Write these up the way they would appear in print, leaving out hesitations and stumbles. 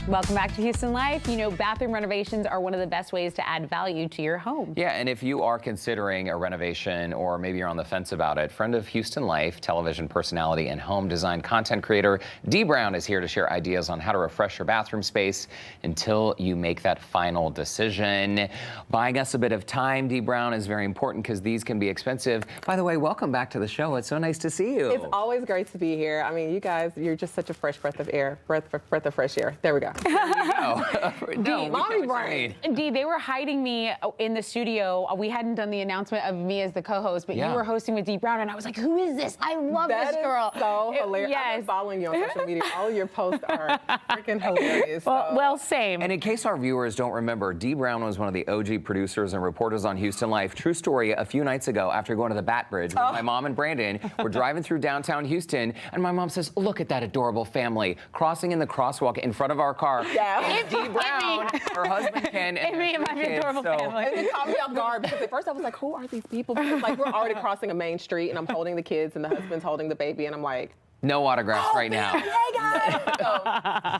Welcome back to Houston Life. You know, bathroom renovations are one of the best ways to add value to your home. Yeah, and if you are considering a renovation or maybe you're on the fence about it, friend of Houston Life, television personality and home design content creator Dee Brown is here to share ideas on how to refresh your bathroom space until you make that final decision. Buying us a bit of time, Dee Brown, is very important because these can be expensive. By the way, welcome back to the show. It's so nice to see you. It's always great to be here. I mean, you guys, you're just such a fresh breath of air, breath of fresh air. There we go. Mommy brain. Dee, they were hiding me in the studio. We hadn't done the announcement of me as the co-host, but you were hosting with Dee Brown, and I was like, who is this? I love this girl. So hilarious. Yes. I've been following you on social media. All of your posts are freaking hilarious. Well, same. And in case our viewers don't remember, Dee Brown was one of the OG producers and reporters on Houston Life. True story, a few nights ago, after going to the Bat Bridge with my mom and Brandon, we're driving through downtown Houston, and my mom says, look at that adorable family crossing in the crosswalk in front of our car. Yeah. Dee Brown, her husband Ken, and my adorable family. And it caught me off guard because at first I was like, who are these people? Because like we're already crossing a main street and I'm holding the kids and the husband's holding the baby and I'm like, no autographs right now. Hey guys! So,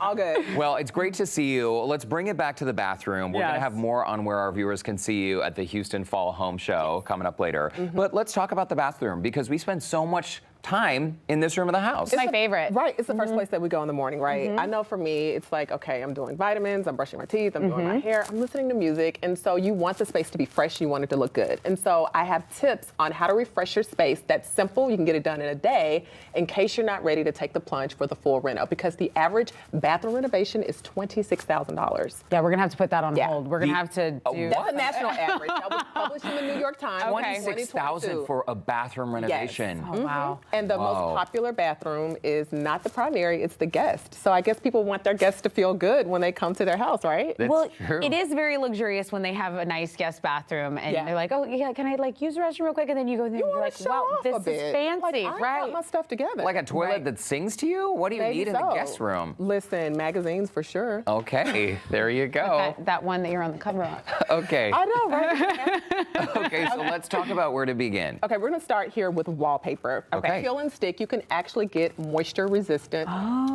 all good. Well, it's great to see you. Let's bring it back to the bathroom. We're going to have more on where our viewers can see you at the Houston Fall Home Show coming up later. But let's talk about the bathroom because we spend so much time in this room of the house. It's my favorite. Right, it's the first place that we go in the morning, right? I know for me, it's like, okay, I'm doing vitamins, I'm brushing my teeth, I'm doing my hair, I'm listening to music, and so you want the space to be fresh, you want it to look good. And so I have tips on how to refresh your space that's simple, you can get it done in a day, in case you're not ready to take the plunge for the full reno, because the average bathroom renovation is $26,000. Yeah, we're gonna have to put that on hold. We're gonna have to do... That's a national average. That was published in the New York Times. $26,000 for a bathroom renovation. Yes. Oh, wow. And the most popular bathroom is not the primary, it's the guest. So I guess people want their guests to feel good when they come to their house, right? That's true. It is very luxurious when they have a nice guest bathroom and they're like, oh yeah, can I like use the restroom real quick? And then you go there and you're like, wow, this is fancy, like, right? I got my stuff together. Like a toilet that sings to you? What do you need in the guest room? Listen, magazines for sure. Okay, there you go. That one that you're on the cover of. Okay. I know, right? Okay, so let's talk about where to begin. Okay, we're gonna start here with wallpaper. Okay. Peel and stick, you can actually get moisture resistant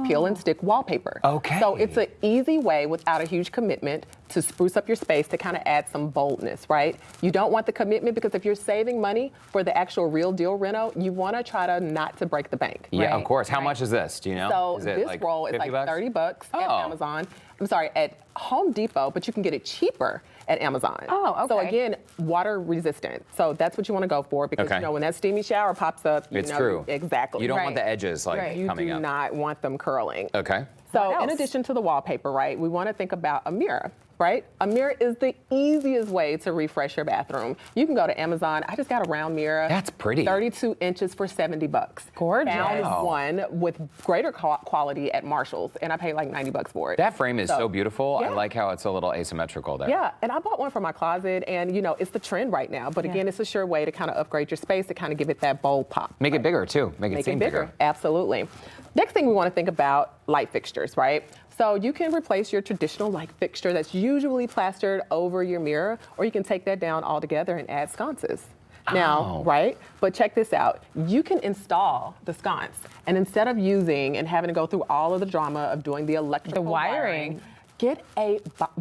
peel and stick wallpaper. Okay. So it's an easy way without a huge commitment to spruce up your space to kind of add some boldness, right? You don't want the commitment because if you're saving money for the actual real deal reno, you want to try to not to break the bank. Yeah, right? of course. How much is this? Do you know? So is it this like roll is like $50? $30 at Amazon. I'm sorry, at Home Depot, but you can get it cheaper at Amazon. Oh, okay. So again, water resistant. So that's what you want to go for because you know when that steamy shower pops up, you know true. Exactly. You don't want the edges like coming up. You do not want them curling. Okay. So in addition to the wallpaper, right, we want to think about a mirror. Right? A mirror is the easiest way to refresh your bathroom. You can go to Amazon. I just got a round mirror. That's pretty. 32 inches for $70. Gorgeous. Found one with greater quality at Marshall's, and I paid like $90 for it. That frame is so beautiful. Yeah. I like how it's a little asymmetrical there. Yeah, and I bought one for my closet, and you know, it's the trend right now. But again, it's a sure way to kind of upgrade your space to kind of give it that bold pop. Make it bigger too. Make it seem bigger. Absolutely. Next thing we want to think about, light fixtures, right? So you can replace your traditional light fixture that's usually plastered over your mirror, or you can take that down altogether and add sconces. Now, right? But check this out. You can install the sconce, and instead of using and having to go through all of the drama of doing the electrical wiring, get a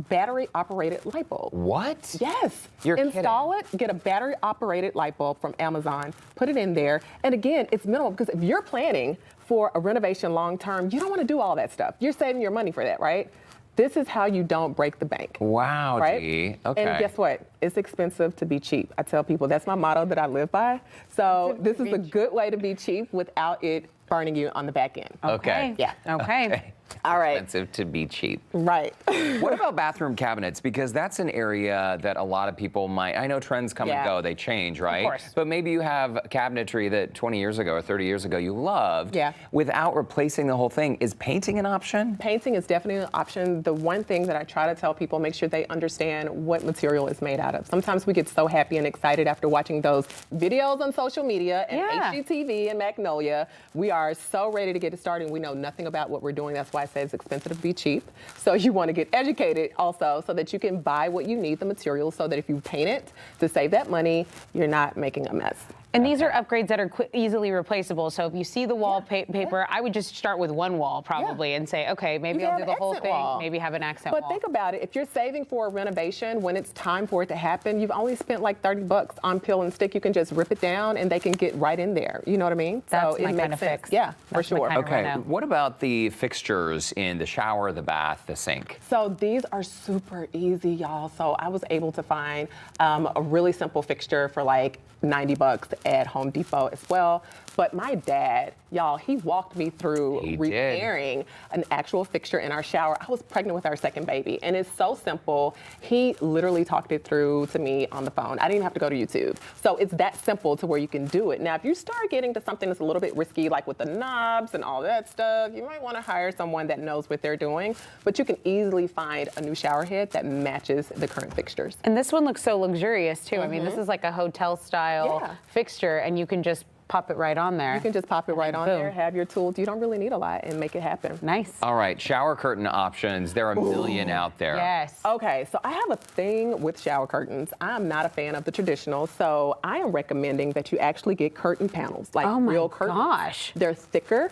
battery-operated light bulb. What? Yes. You're Install it, get a battery-operated light bulb from Amazon, put it in there, and again, it's minimal because if you're planning for a renovation long-term, you don't want to do all that stuff. You're saving your money for that, right? This is how you don't break the bank. Wow, right? Dee. Okay. And guess what? It's expensive to be cheap. I tell people that's my motto that I live by. So this is a good way to be cheap without it burning you on the back end. Okay. Yeah. Okay. All right. Expensive to be cheap. Right. What about bathroom cabinets? Because that's an area that a lot of people might, I know trends come and go, they change, right? Of course. But maybe you have cabinetry that 20 years ago or 30 years ago you loved. Yeah. Without replacing the whole thing. Is painting an option? Painting is definitely an option. The one thing that I try to tell people, make sure they understand what material is made out of. Sometimes we get so happy and excited after watching those videos on social media and HGTV and Magnolia. We are so ready to get it started. We know nothing about what we're doing. That's why I say it's expensive to be cheap. So you want to get educated also so that you can buy what you need, the materials, so that if you paint it to save that money, you're not making a mess. And these are upgrades that are easily replaceable. So if you see the wallpaper, I would just start with one wall probably and say, okay, maybe I'll do the whole thing, maybe have an accent wall. But think about it. If you're saving for a renovation, when it's time for it to happen, you've only spent like $30 on peel and stick. You can just rip it down and they can get right in there. You know what I mean? That's so my it kind makes of sense. fix. Yeah, for That's my sure. kind of Okay, Reno. what about the fixtures in the shower, the bath, the sink? So these are super easy, y'all. So I was able to find a really simple fixture for like $90 at Home Depot as well. But my dad, y'all, he walked me through repairing an actual fixture in our shower. I was pregnant with our second baby, and it's so simple. He literally talked it through to me on the phone. I didn't even have to go to YouTube. So it's that simple to where you can do it. Now, if you start getting to something that's a little bit risky, like with the knobs and all that stuff, you might want to hire someone that knows what they're doing. But you can easily find a new shower head that matches the current fixtures. And this one looks so luxurious too. I mean, this is like a hotel style fixture, and you can just pop it right on there. You can just pop it right on there, have your tools. You don't really need a lot and make it happen. Nice. All right, shower curtain options. There are a million out there. Yes. Okay, so I have a thing with shower curtains. I'm not a fan of the traditional, so I am recommending that you actually get curtain panels, like real curtains. Gosh. They're thicker.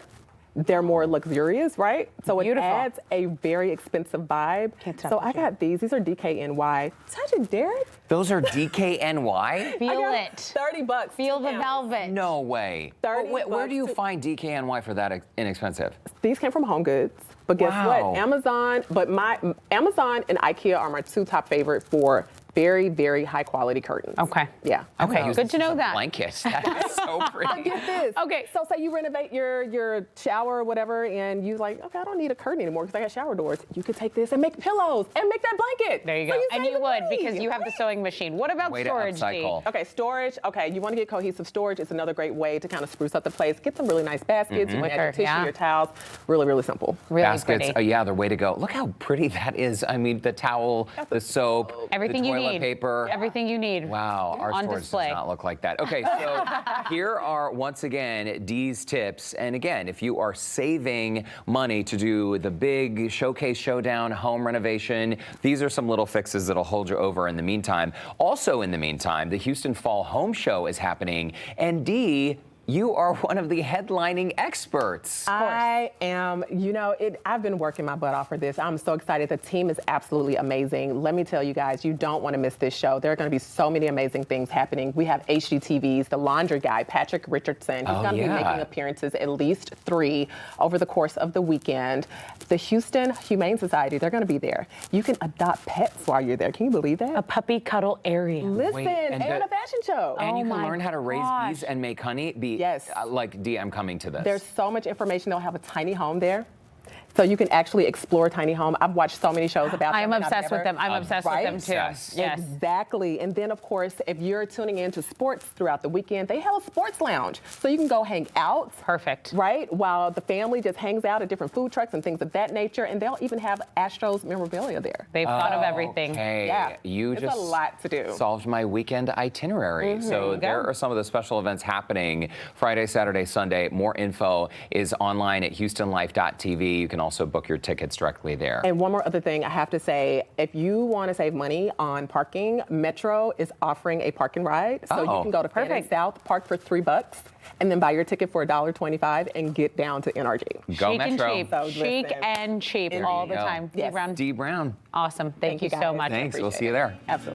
They're more luxurious, right? So it Beautiful. adds a very expensive vibe. Can't stop So looking. I got these. These are DKNY. Touch it, Derek. Those are DKNY? Feel I got it. $30. Feel the 2 pounds. velvet. No way. 30 Where do you bucks. find DKNY for that inexpensive? These came from Home Goods. But guess Wow. what? Amazon and IKEA are my 2 top favorite for very, very high quality curtains. Okay. Yeah. Okay, Use good this to as know a that. Blanket. That is so pretty. Get this. Okay. So say you renovate your shower or whatever, and you like, okay, I don't need a curtain anymore because I got shower doors. You could take this and make pillows and make that blanket. There you go. So And save you the would money. because you have the sewing machine. What about Way to storage, Dee? upcycle. Okay, storage. Okay, you want to get cohesive storage. It's another great way to kind of spruce up the place. Get some really nice baskets. You can add your tissue, Yeah. your towels. Really, really simple. Really Baskets, pretty. yeah, they're way to go. Look how pretty that is. I mean, the towel, the soap, Everything the you toilet need. paper. Everything you need. Wow, our On storage display. does not look like that. Okay, so here are, once again, Dee's tips. And again, if you are saving money to do the big showcase showdown home renovation, these are some little fixes that'll hold you over in the meantime. Also in the meantime, the Houston Fall Home Show is happening. And Dee, you are one of the headlining experts. I am, I've been working my butt off for this. I'm so excited. The team is absolutely amazing. Let me tell you guys, you don't want to miss this show. There are going to be so many amazing things happening. We have HGTV's The Laundry Guy, Patrick Richardson. He's going to be making appearances, at least 3, over the course of the weekend. The Houston Humane Society, they're going to be there. You can adopt pets while you're there. Can you believe that? A puppy cuddle area. Listen, and a fashion show. And you can my learn how to raise gosh. bees and make honey. Yes. Like, Dee, I'm coming to this. There's so much information. They'll have a tiny home there. So you can actually explore tiny home. I've watched so many shows about them. I'm and I've obsessed with never- them. I'm obsessed with them too. Obsessed. Yes. Exactly. And then, of course, if you're tuning into sports throughout the weekend, they have a sports lounge. So you can go hang out. Perfect. Right? While the family just hangs out at different food trucks and things of that nature. And they'll even have Astros memorabilia there. They've thought of everything. Oh, Okay. Yeah. You It's just a lot to do. solved my weekend itinerary. So there are some of the special events happening Friday, Saturday, Sunday. More info is online at houstonlife.tv. You can also book your tickets directly there. And one more other thing I have to say, if you want to save money on parking, Metro is offering a park and ride. So you can go to Fannin South, park for $3, and then buy your ticket for $1.25 and get down to NRG. Go Chic Metro. and cheap. So Chic listen. and cheap There all you the go. time. Yes. Dee Brown. Dee Brown. Awesome. Thank you so guys. much. Thanks. We'll appreciate see you it. there. Absolutely.